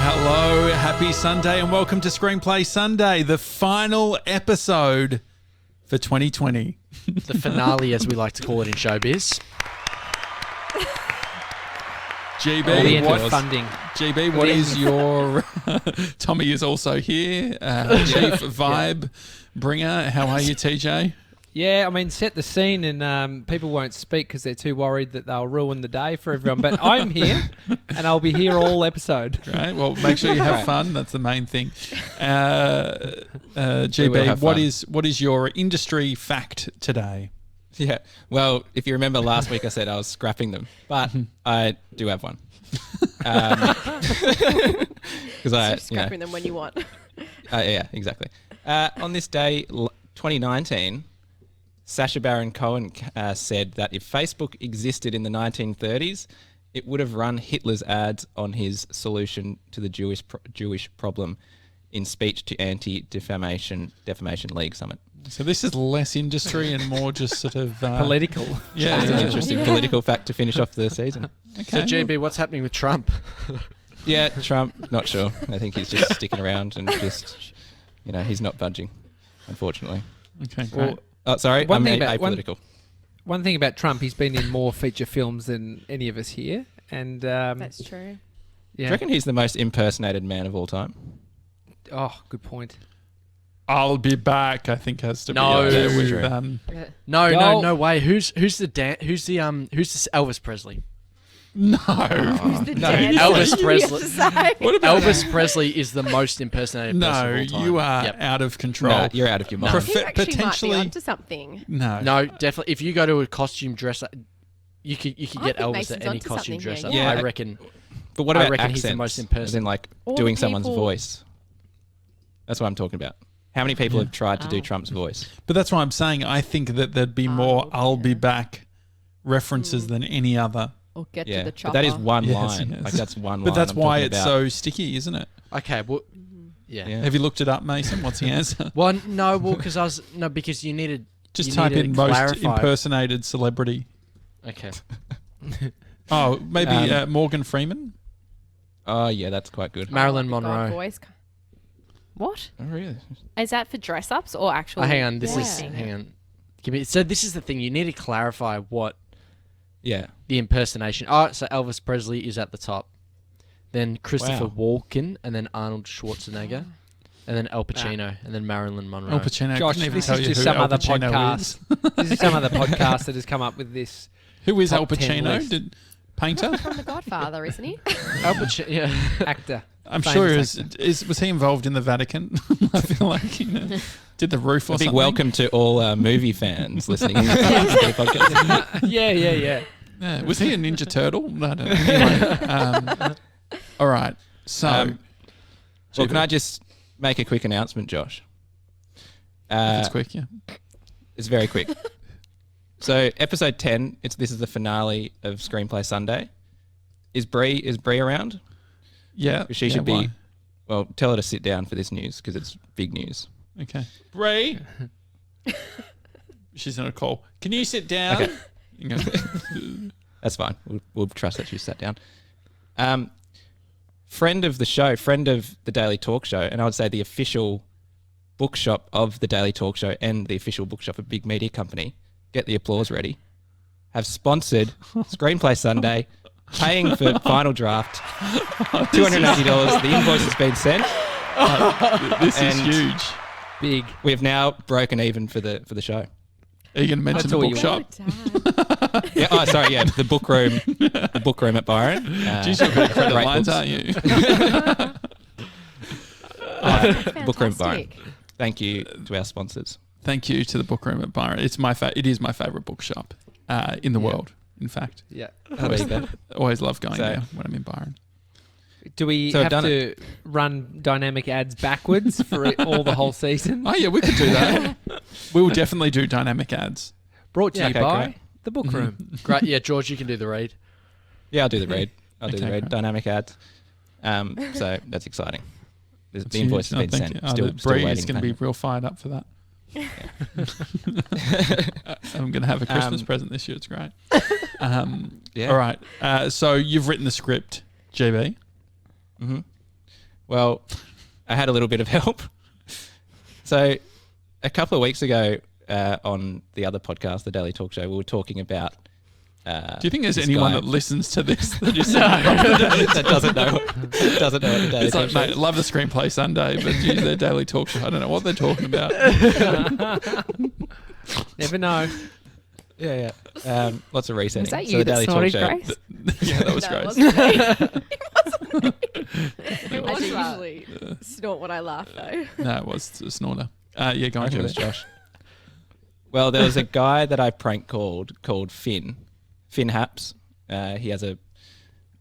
Hello, happy Sunday, and welcome to Screenplay Sunday, the final episode for 2020. The finale, as we like to call it in showbiz. GB, funding. GB, what is your... Tommy is also here, chief vibe bringer. How are you, TJ? Yeah, I mean, set the scene and people won't speak because they're too worried that they'll ruin the day for everyone. But I'm here and I'll be here all episode. Great. Well, make sure you have fun. That's the main thing. GB, what is your industry fact today? Yeah. Well, if you remember last week, I said I was scrapping them, but I do have one. Because scrapping them when you want. Yeah, exactly. On this day, 2019, Sacha Baron Cohen said that if Facebook existed in the 1930s, it would have run Hitler's ads on his solution to the Jewish problem in speech to Anti-Defamation League Summit. So this is less industry and more just sort of... political. Yeah. It's an interesting political fact to finish off the season. Okay. So, GB, what's happening with Trump? Yeah, Trump, not sure. I think he's just sticking around and just, he's not budging, unfortunately. Okay, great. Sorry, I'm apolitical. One thing about Trump, he's been in more feature films than any of us here. And that's true. Yeah. Do you reckon he's the most impersonated man of all time? Oh, good point. I'll be back, I think, has to be No. up there with, No way. Who's the Elvis Presley? No. Elvis Presley. What about Elvis Presley is the most impersonated person of all time. You are out of control. No, you're out of your mind. He actually might be onto something. No, definitely. If you go to a costume dress up, you could get Elvis Mason's at any onto costume dress up. Yeah. I reckon. But what about reckon accents? he's the most As impersonated. in, like, All doing the someone's people- voice. That's what I'm talking about. How many people have tried to do Trump's voice? but that's why I'm saying I think that there'd be more "I'll be back" references than any other. Or get to Yeah, the but chopper. that is one Yes, line. yes. Like, that's one line. But that's I'm why talking it's about. so sticky, isn't it? Okay, well, yeah. Yeah. Have you looked it up, Mason? What's the answer? Well, no, because you needed Just you type needed in to most clarify. impersonated celebrity. Okay. Oh, maybe Morgan Freeman? Oh, yeah, that's quite good. Marilyn God Monroe. voice. What? Oh, really? Is that for dress ups or actual? Hang on. This is voicing? hang on. So this is the thing. You need to clarify what Yeah. the impersonation. Oh, so Elvis Presley is at the top. Then Christopher Walken, and then Arnold Schwarzenegger, and then Al Pacino, and then Marilyn Monroe. Al Pacino. I Josh, couldn't even this tell is you just who some Al other Pacino podcast. is. This is some other podcast that has come up with this. Who is Al Top 10 Pacino? list. Painter? From The Godfather, isn't he? Al Pacino. Yeah. Actor. I'm Famous sure actor. was he involved in the Vatican? I feel like did the roof or A big something. welcome to all movie fans listening to the podcast. Yeah. Yeah. Was he a Ninja Turtle? I don't know. Anyway, all right. So, Well, can I just make a quick announcement, Josh? it's quick, yeah. It's very quick. So, episode 10, this is the finale of Screenplay Sunday. Is Bree around? Yeah. She should why? be. Well, tell her to sit down for this news because it's big news. Okay. Bree. She's on a call. Can you sit down? Okay. You go, That's fine. We'll trust that she sat down. Friend of the show, friend of the Daily Talk Show, and I would say the official bookshop of the Daily Talk Show and the official bookshop of Big Media Company, get the applause ready, have sponsored Screenplay Sunday, paying for final draft, $280. The invoice has been sent. this is And- huge. Big. We've now broken even for the show. Are you going to mention That's the all you bookshop? Dad. Yeah. Oh, sorry. Yeah, the book room at Byron. Geez, you're good credit great lines, books. aren't you? Book room at Byron. Fantastic. Thank you to our sponsors. Thank you to the book room at Byron. It is my favourite bookshop in the world, in fact. Yeah. Always love going So- there when I'm in Byron. Do we So I've have done to run dynamic ads backwards for all the whole season? Oh, yeah, we could do that. We will definitely do dynamic ads. Brought to Yeah, you okay, by great. the book room. Great. Yeah, George, you can do the read. Yeah, I'll do the read. I'll do Okay, the read. great. Dynamic ads. So that's exciting. The That's invoice huge. has been Thank sent. you. Still Bree waiting. is going to be real fired up for that. I'm going to have a Christmas present this year. It's great. Yeah. All right. So you've written the script, GB. Mm-hmm. Well, I had a little bit of help. So a couple of weeks ago on the other podcast, the Daily Talk Show, we were talking about... Do you think there's this anyone guy- that listens to this that is that doesn't know what the Daily It's Talk like, Show mate, is? love the Screenplay Sunday, but geez, their Daily Talk Show, I don't know what they're talking about. Never know. Yeah. Lots of resetting. Was that So you the that Daily Talk snorted, Show. Grace? Yeah, that was No, great. it wasn't me. It I was do that. usually snort when I laugh, though. No, it was a snorter. Yeah, go I on, reckon it was GB. Josh. Well, there was a guy that I prank called Finn Haps. He has a,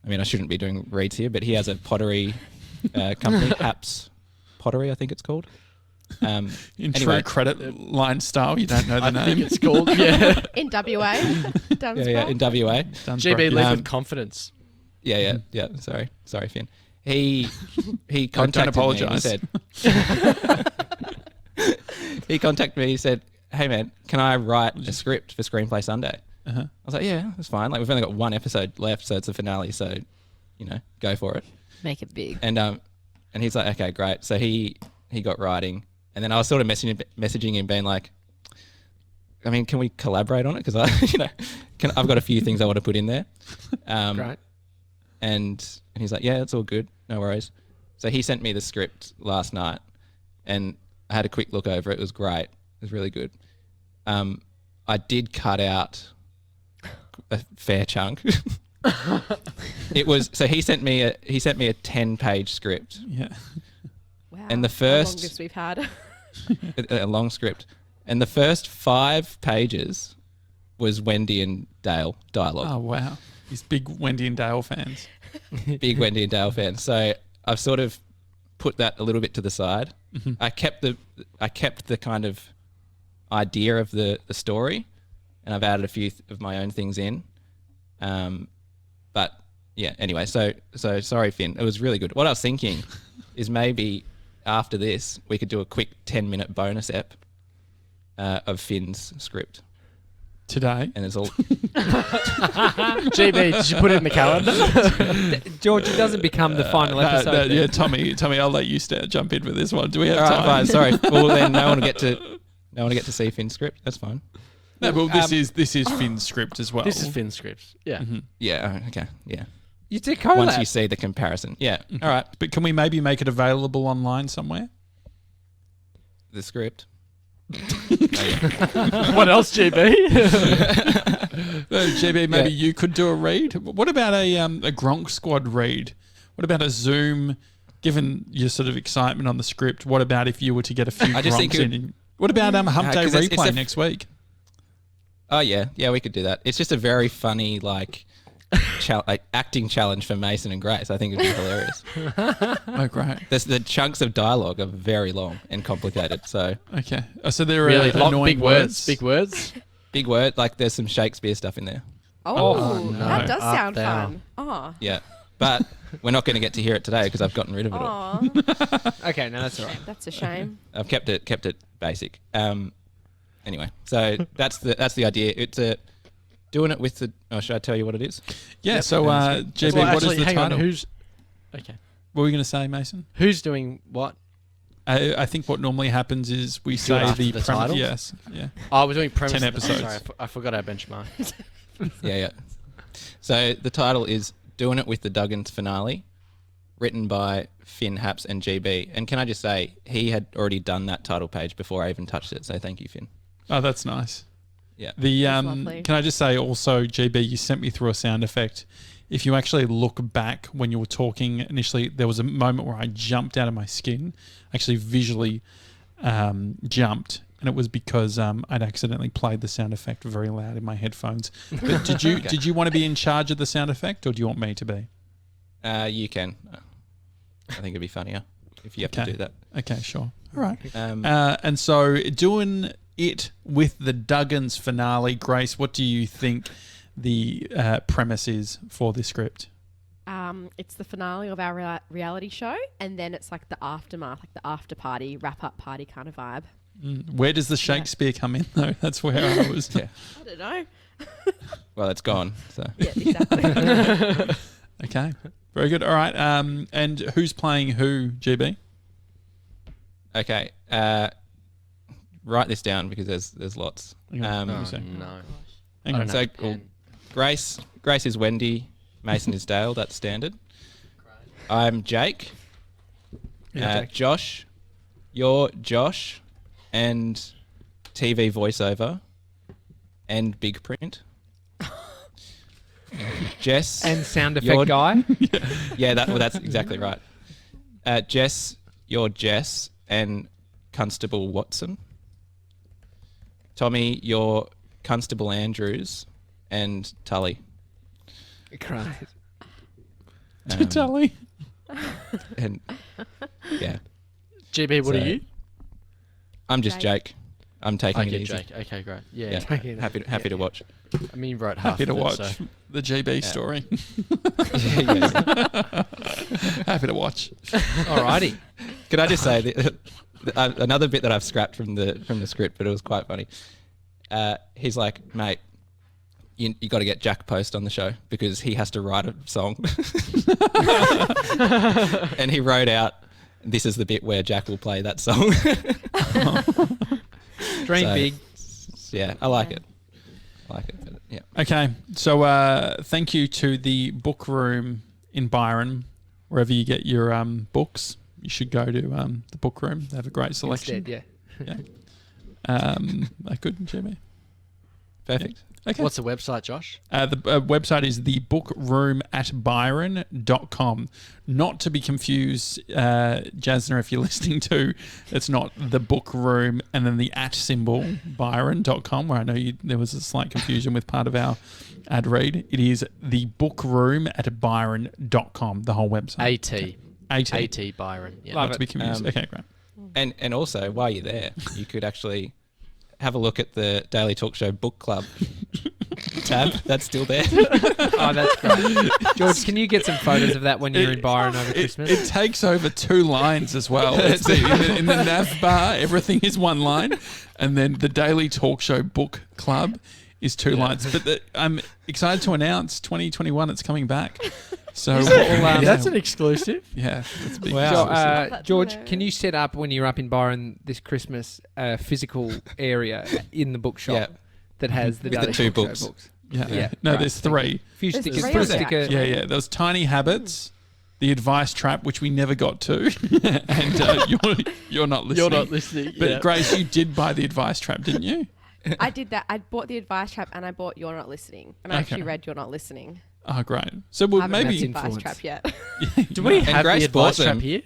I mean, I shouldn't be doing reads here, but he has a pottery company, Haps Pottery, I think it's called. In true Anyway. credit line style, you don't know the I name. think it's called. Yeah. In WA. Yeah, in WA. Done GB, for- live Um, with confidence. Yeah. Sorry, Finn. He don't contacted me. And apologise. said, he contacted me. He said, "Hey man, can I write a script for Screenplay Sunday?" Uh-huh. I was like, "Yeah, that's fine. Like we've only got one episode left, so it's the finale. So, go for it." Make it big. And he's like, "Okay, great." So he got writing, and then I was sort of messaging him, being like, "I mean, can we collaborate on it? Because I've got a few things I want to put in there." Great. And he's like, "Yeah, it's all good, no worries." So he sent me the script last night, and I had a quick look over it. It was great. It was really good. I did cut out a fair chunk. It was so he sent me a 10-page script, Yeah. Wow. and the The first longest we've had. a long script, and the first 5 pages was Wendy and Dale dialogue. Oh, wow. These big Wendy and Dale fans. Big Wendy and Dale fan. So I've sort of put that a little bit to the side. Mm-hmm. I kept the kind of idea of the story, and I've added a few of my own things in. But yeah, anyway, so sorry, Finn. It was really good. What I was thinking is maybe after this we could do a quick 10-minute bonus ep of Finn's script, Today. and it's all GB, did you put it in the calendar? George, it doesn't become the final episode. Yeah, Tommy, I'll let you jump in with this one. Do we have all right. time? Fine, sorry. Well, then no one will get to see Finn's script. That's fine. No, but this is Finn's script as well. This is Finn's script. Yeah. Yeah. Okay. Yeah. You did Once collab. you see the comparison. Yeah. All right. But can we maybe make it available online somewhere? The script. What else, GB? GB, maybe you could do a read. What about a Gronk Squad read? What about a Zoom? Given your sort of excitement on the script, what about if you were to get a few I just think Gronks it would- in? What about Hump Day 'cause it's replay a- next week? Oh yeah. Yeah, we could do that. It's just a very funny acting challenge for Mason and Grace. I think it'd be hilarious. Oh, great. The chunks of dialogue are very long and complicated. So Okay. So there are Really long, annoying big words. Big words. big word. Like there's some Shakespeare stuff in there. Oh, no. that does Up, sound down. fun. Oh. Yeah. But we're not going to get to hear it today because I've gotten rid of it all. Aw, Okay, no, that's all right. that's a shame. I've kept it basic. Anyway, so that's the idea. It's doing it with the. Oh, should I tell you what it is? Yeah. So GB, Well, what actually, is the hang title? on. Who's okay? What were you going to say, Mason? Who's doing what? I think what normally happens is we Do it say after the the premise. titles? Yes. Yeah. Oh, we're doing premise. 10 episodes. Sorry, I forgot our benchmark. Yeah. So the title is "Doing It with the Duggins Finale," written by Finn Haps and GB. And can I just say, he had already done that title page before I even touched it. So thank you, Finn. Oh, that's nice. Yeah. The That's lovely. can I just say also, GB, you sent me through a sound effect. If you actually look back when you were talking initially, there was a moment where I jumped out of my skin, actually visually jumped, and it was because I'd accidentally played the sound effect very loud in my headphones. But did you want to be in charge of the sound effect, or do you want me to be? You can. I think it'd be funnier if you have to Okay. do that. Okay, sure. All right. Um, And so doing it with the Duggins finale, Grace, what do you think the premise is for this script? It's the finale of our reality show, and then it's like the aftermath, like the after party, wrap up party kind of vibe. Where does the Shakespeare come in, though? That's where I was. Yeah. I don't know. Well, it's gone. So Yeah, exactly. Okay. Very good. All right. And who's playing who, GB? okay. Write this down because there's lots. Hang on. Oh, So- no. Hang I on. don't So have a pen. Grace is Wendy. Mason is Dale. That's standard. I'm Jake. Yeah, Jake. Josh. You're Josh. And TV voiceover. And big print. Jess. And sound You're- effect guy. Yeah, that's exactly right. Jess, you're Jess and Constable Watson. Tommy, you're Constable Andrews and Tully. Christ. Tully. And yeah, GB, what So- are you? I'm just Jake. Jake. I'm taking it Okay, easy. Jake. Okay, great. Yeah. Yeah, Take it. happy to watch. I mean, you wrote half Happy to of it, watch so- the GB Yeah. story. Yeah. Happy to watch. Alrighty. Could I just say another bit that I've scrapped from the script, but it was quite funny. He's like, mate, you got to get Jack Post on the show because he has to write a song. And he wrote out, this is the bit where Jack will play that song. Dream So- big. Yeah, I like it. But yeah. Okay. So thank you to the book room in Byron. Wherever you get your books, you should go to the book room. They have a great selection. Instead, yeah. Good, GB. Perfect. Okay. What's the website, Josh? The website is thebookroomatbyron.com. Not to be confused, Jasna, if you're listening to, it's not the book room and then the @ symbol, byron.com, where I know there was a slight confusion with part of our ad read. It is thebookroomatbyron.com, the whole website. AT Byron. Yeah. Love Not to be confused. Um, Okay, great. And also, while you're there, you could actually have a look at the Daily Talk Show Book Club tab. That's still there. Oh, that's great. George, can you get some photos of that when you're in Byron over Christmas? It takes over 2 lines as well. It's in the nav bar, everything is 1 line, and then the Daily Talk Show Book Club is 2 lines. But I'm excited to announce 2021. It's coming back. So That's an exclusive. yeah, that's a big. So, That's George, hilarious. can you set up when you're up in Byron this Christmas a physical area in the bookshop Yeah. that has the With the Daily 2 Talk Show books. books? yeah. Yeah. No, Right, there's thank 3. Few There's stickers. three Put a of them, sticker. actually. Yeah. Those tiny habits, the advice trap, which we never got to, and you're not listening. You're not listening. But yeah. Grace, you did buy the advice trap, didn't you? I did that. I bought the advice trap and I bought You're Not Listening. And I actually Okay. read You're Not Listening. Oh, great. So I well, haven't read maybe the advice influence. trap yet. Do we And have Grace the advice bought trap them. here?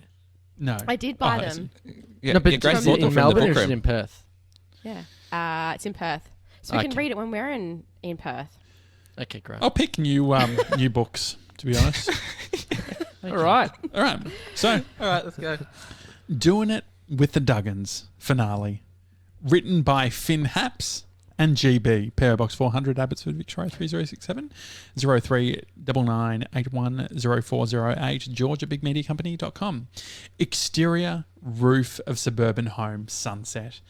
no. I did buy Oh, I them. Yeah, No, but yeah, Grace from bought them in from Melbourne the or book is it room. in Perth? Yeah. It's in Perth. So we can Okay. read it when we're in Perth. Okay, great. I'll pick new books, to be honest. All right. All right. So, All right, let's go. Doing It with the Duggins finale. Written by Finn Haps and GB. PO Box 400, Abbotsford, Victoria 3067 0399810408 georgiabigmediacompany.com. Exterior roof of suburban home, sunset.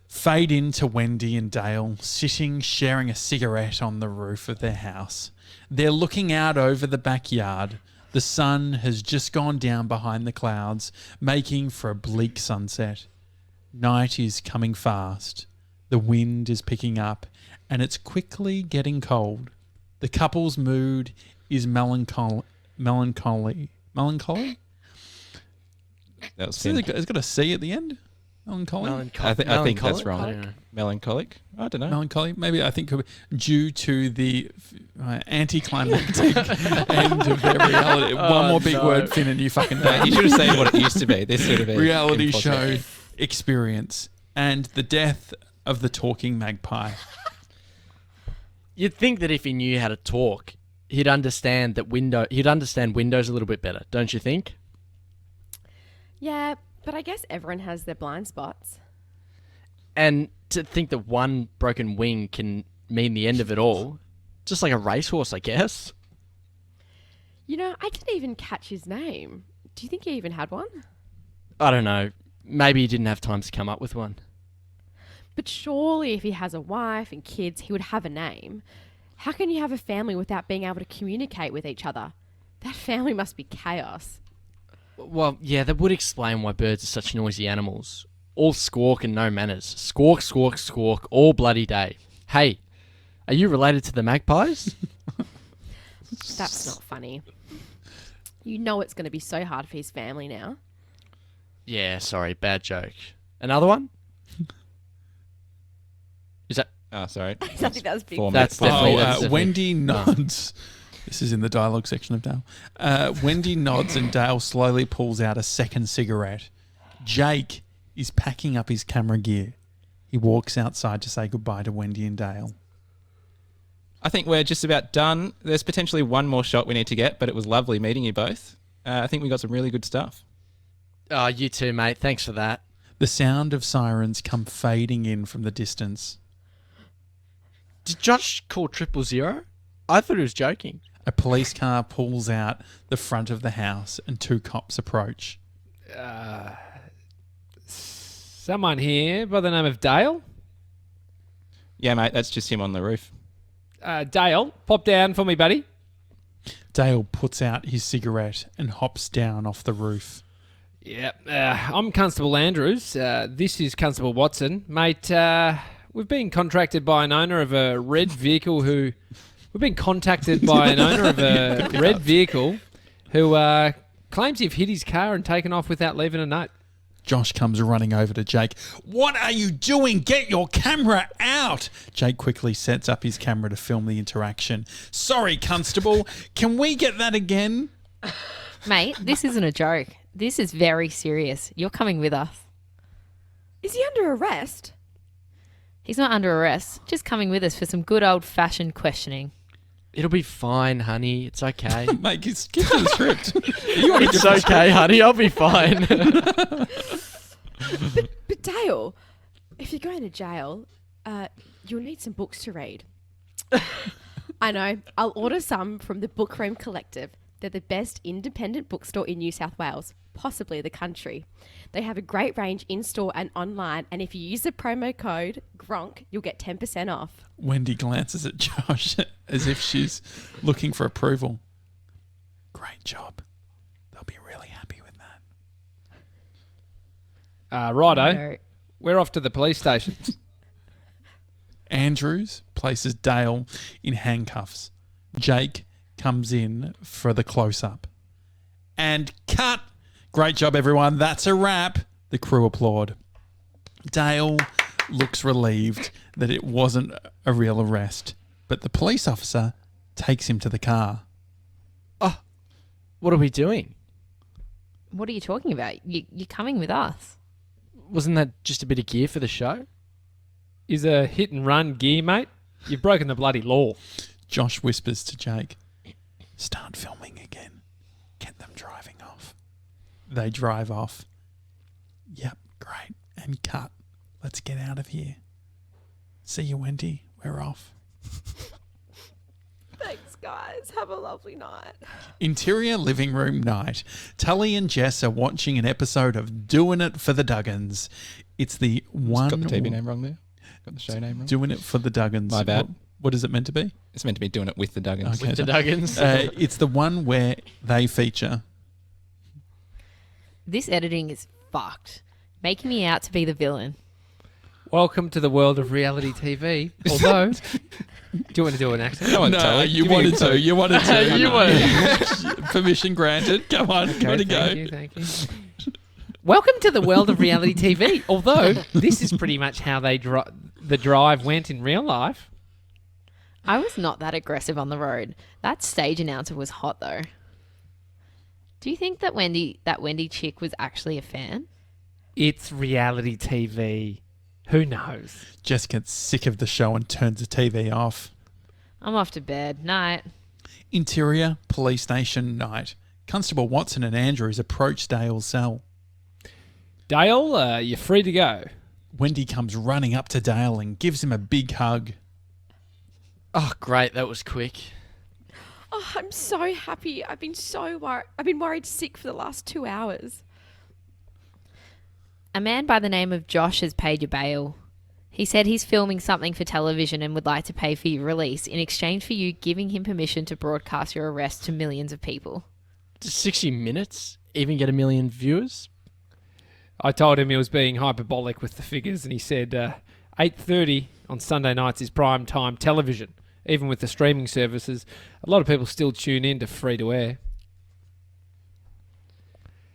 Fade into Wendy and Dale, sitting, sharing a cigarette on the roof of their house. They're looking out over the backyard. The sun has just gone down behind the clouds, making for a bleak sunset. Night is coming fast. The wind is picking up, and it's quickly getting cold. The couple's mood is melancholy. Melancholy? That was So Finn. it's got a C at the end? Melancholy? I think that's wrong. I don't know. Melancholic? I don't know. Melancholy? Maybe I think due to the anticlimactic end of their reality. One more big no. word, Finn, and you fucking No, done. you should have seen what it used to be. This would have been Reality impossible. show experience and the death of the talking magpie. You'd think that if he knew how to talk, he'd understand that He'd understand Windows a little bit better, don't you think? Yeah, but I guess everyone has their blind spots. And to think that one broken wing can mean the end of it all, just like a racehorse, I guess. You know, I didn't even catch his name. Do you think he even had one? I don't know. Maybe he didn't have time to come up with one. But surely if he has a wife and kids, he would have a name. How can you have a family without being able to communicate with each other? That family must be chaos. Well, yeah, that would explain why birds are such noisy animals. All squawk and no manners. Squawk, squawk, squawk, all bloody day. Hey, are you related to the magpies? That's not funny. You know it's going to be so hard for his family now. Yeah, sorry, bad joke. Another one? Is that... Oh, sorry. I think that was big. That's definitely... that's definitely- Wendy nods. This is in the dialogue section of Dale. Wendy nods and Dale slowly pulls out a second cigarette. Jake is packing up his camera gear. He walks outside to say goodbye to Wendy and Dale. I think we're just about done. There's potentially one more shot we need to get, but it was lovely meeting you both. I think we got some really good stuff. Oh, you too, mate. Thanks for that. The sound of sirens come fading in from the distance. Did Josh call 000? I thought he was joking. A police car pulls out the front of the house and two cops approach. Someone here by the name of Dale? Yeah, mate, that's just him on the roof. Dale, pop down for me, buddy. Dale puts out his cigarette and hops down off the roof. Yep. I'm Constable Andrews. This is Constable Watson. Mate, we've been contracted by an owner of a red vehicle who... We've been contacted by an owner of a red vehicle who claims you've hit his car and taken off without leaving a note. Josh comes running over to Jake. What are you doing? Get your camera out! Jake quickly sets up his camera to film the interaction. Sorry, Constable. Can we get that again? Mate, this isn't a joke. This is very serious. You're coming with us. Is he under arrest? He's not under arrest, just coming with us for some good old-fashioned questioning. It'll be fine, honey. It's okay. Mate, give me the script. It's okay, honey. I'll be fine. But Dale, if you're going to jail, you'll need some books to read. I know. I'll order some from the Book Room Collective. They're the best independent bookstore in New South Wales, possibly the country. They have a great range in-store and online, and if you use the promo code GRONK, you'll get 10% off. Wendy glances at Josh as if she's looking for approval. Great job. They'll be really happy with that. Righto. No. We're off to the police station. Andrews places Dale in handcuffs. Jake comes in for the close-up. And cut! Great job, everyone. That's a wrap. The crew applaud. Dale looks relieved that it wasn't a real arrest, but the police officer takes him to the car. Oh, what are we doing? What are you talking about? You're coming with us. Wasn't that just a bit of gear for the show? Is a hit and run gear, mate? You've broken the bloody law. Josh whispers to Jake, start filming again. Get them driving off. They drive off. Yep, great. And cut. Let's get out of here. See you, Wendy. We're off. Thanks, guys. Have a lovely night. Interior living room night. Tully and Jess are watching an episode of Doing It for the Duggins. It's the one... Got the TV name wrong there. Got the show name wrong. Doing It for the Duggins. My bad. What is it meant to be? It's meant to be Doing It with the Duggins. Okay, With the so- Duggins. It's the one where they feature. This editing is fucked. Making me out to be the villain. Welcome to the world of reality TV. Although, do you want to do an accent? Come on, No, Tully. you Give me a wanted to. clue. You wanted to. You wanted Permission granted. Come on. Gotta go. Thank you. Welcome to the world of reality TV. Although, this is pretty much how the drive went in real life. I was not that aggressive on the road. That stage announcer was hot though. Do you think that Wendy chick was actually a fan? It's reality TV. Who knows? Jess gets sick of the show and turns the TV off. I'm off to bed. Night. Interior police station night. Constable Watson and Andrews approach Dale's cell. Dale, you're free to go. Wendy comes running up to Dale and gives him a big hug. Oh, great. That was quick. Oh, I'm so happy. I've been so worried. I've been worried sick for the last 2 hours. A man by the name of Josh has paid your bail. He said he's filming something for television and would like to pay for your release in exchange for you giving him permission to broadcast your arrest to millions of people. Does 60 Minutes even get 1 million viewers? I told him he was being hyperbolic with the figures, and he said 8:30 on Sunday nights is prime time television. Even with the streaming services, a lot of people still tune in to free-to-air.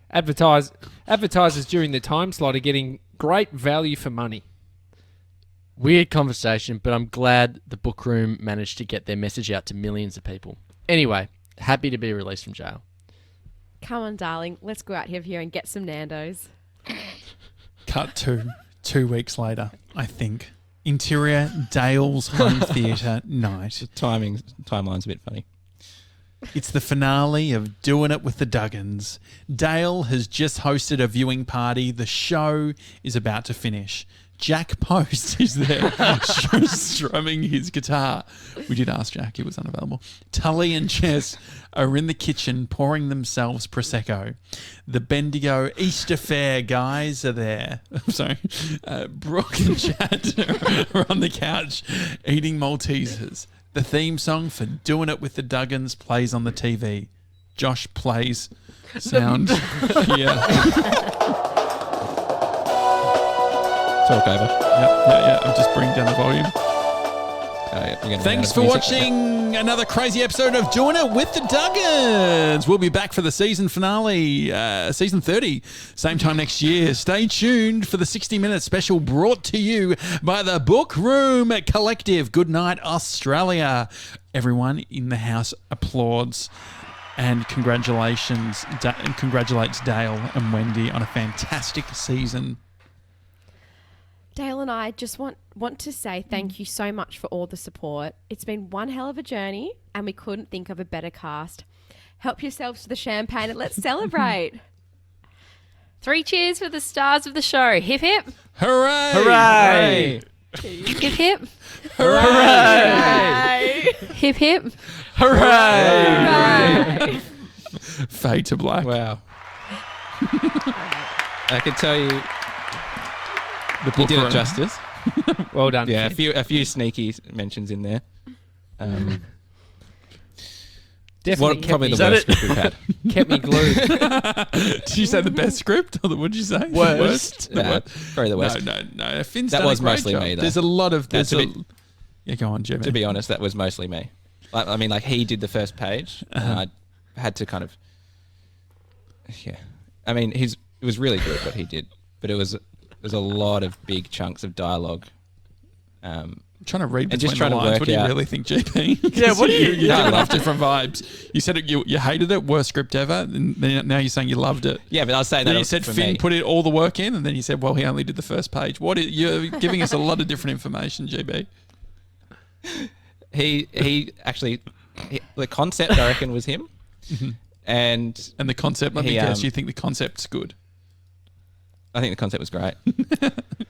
Advertisers during the time slot are getting great value for money. Weird conversation, but I'm glad the book room managed to get their message out to millions of people. Anyway, happy to be released from jail. Come on, darling. Let's go out here and get some Nando's. Cut to 2 weeks later, I think. Interior Dale's home theatre night. The timeline's a bit funny. It's the finale of Doing It with the Duggins. Dale has just hosted a viewing party. The show is about to finish. Jack Post is there strumming his guitar. We did ask Jack, he was unavailable. Tully and Jess are in the kitchen pouring themselves Prosecco. The Bendigo Easter Fair guys are there. Sorry. Brooke and Chad are on the couch eating Maltesers. The theme song for Doing It with the Duggins plays on the TV. Josh plays sound. Talk over. Yeah. I'm just bringing down the volume. Thanks for music. watching another crazy episode of Doing It with the Duggins. We'll be back for the season finale, season 30, same time next year. Stay tuned for the 60-minute special brought to you by the Book Room Collective. Good night, Australia. Everyone in the house applauds and congratulates Dale and Wendy on a fantastic season. Dale and I just want to say thank you so much for all the support. It's been one hell of a journey, and we couldn't think of a better cast. Help yourselves to the champagne and let's celebrate. 3 cheers for the stars of the show. Hip hip. Hooray! Hooray! Hip hip. Hooray! Hip hip. Hooray! Fade to black. Wow. I can tell you, The you book did room. it justice. Well done. Yeah, Finn. a few sneaky mentions in there. Definitely Probably the Is that worst it? script we've had. kept me glued. Did you say the best script? Or what did you say? Worst. The worst? Probably the worst. No. Finn's That done a was great mostly job. me, though. There's a lot of... That's There's a bit- Yeah, go on, Jimmy. To be honest, that was mostly me. I mean, he did the first page, and I had to kind of... Yeah. I mean, it was really good what he did, but there's a lot of big chunks of dialogue. I'm trying to read And between just trying the to lines. work What do you out- really think, GP? Yeah, what do you- You're No, I giving off loved it. different vibes. You said you hated it, worst script ever, and then now you're saying you loved it. Yeah, but I was saying Then that you said for Finn me. put all the work in, and then you said, well, he only did the first page. You're giving us a lot of different information, GB. He actually... the concept, I reckon, was him. And And the concept, let me He, guess, you think the concept's good? I think the concept was great.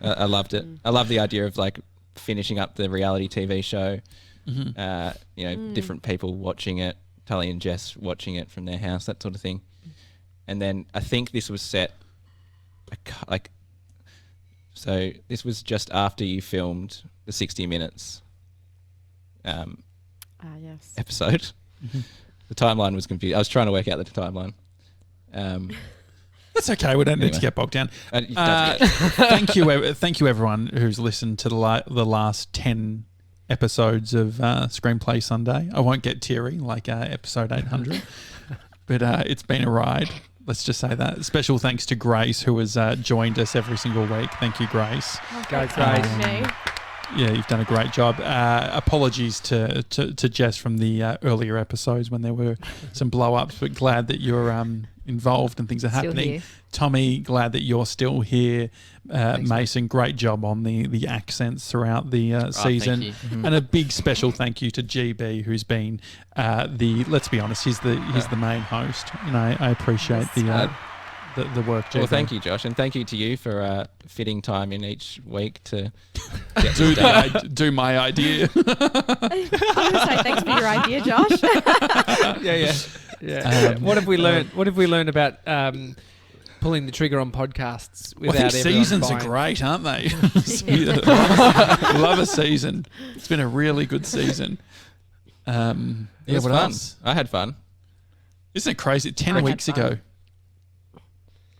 I loved it. I love the idea of finishing up the reality TV show. Different people watching it, Tully and Jess watching it from their house, that sort of thing. And then I think this was set so this was just after you filmed the 60 Minutes Yes. episode. The timeline was confused. I was trying to work out the timeline. That's okay. We don't need to Anyway. get bogged down. It doesn't Thank you, everyone who's listened to the last 10 episodes of Screenplay Sunday. I won't get teary like episode 800, but it's been a ride. Let's just say that. Special thanks to Grace, who has joined us every single week. Thank you, Grace. Go, Thanks Grace. for having me. Yeah, you've done a great job. Apologies to Jess from the earlier episodes when there were some blow-ups, but glad that you're involved and things are Still happening. here. Tommy, glad that you're still here. Mason, great job on the accents throughout the season. you. And a big special thank you to GB, who's been let's be honest, he's the main host. And I appreciate the work, GB. Well, thank you, Josh, and thank you to you for fitting time in each week to get Do my idea. I was going to say thanks for your idea, Josh. Yeah. What have we learned? What have we learned about pulling the trigger on podcasts Well, I without think everyone seasons are buying. great, aren't they? Love a season. It's been a really good season. It Yeah, was what fun. else? I had fun. Isn't it crazy? 10 I had weeks fun. ago.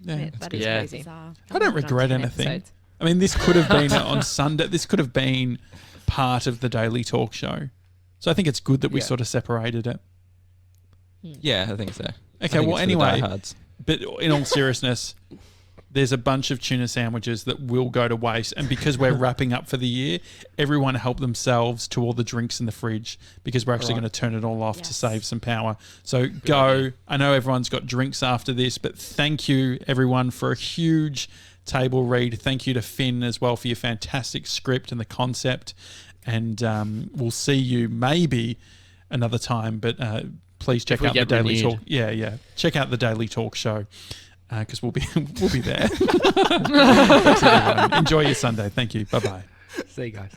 Yeah. Yeah, that is Yeah. crazy. Bizarre. I don't regret Done 10 anything. episodes. I mean, this could have been on Sunday. This could have been part of the daily talk show. So I think it's good that we Yeah. sort of separated it. Yeah, I think so. I Okay, think well, it's for the anyway, diehards. but in all seriousness, there's a bunch of tuna sandwiches that will go to waste. And because we're wrapping up for the year, everyone help themselves to all the drinks in the fridge because we're actually Right. going to turn it all off to Yes. save some power. So go. I know everyone's got drinks after this, but thank you, everyone, for a huge table read. Thank you to Finn as well for your fantastic script and the concept. And we'll see you maybe another time, but please check we out the get Daily renewed. Talk. Yeah. Check out the Daily Talk show because we'll be there. Thanks, everyone. Enjoy your Sunday. Thank you. Bye-bye. See you guys.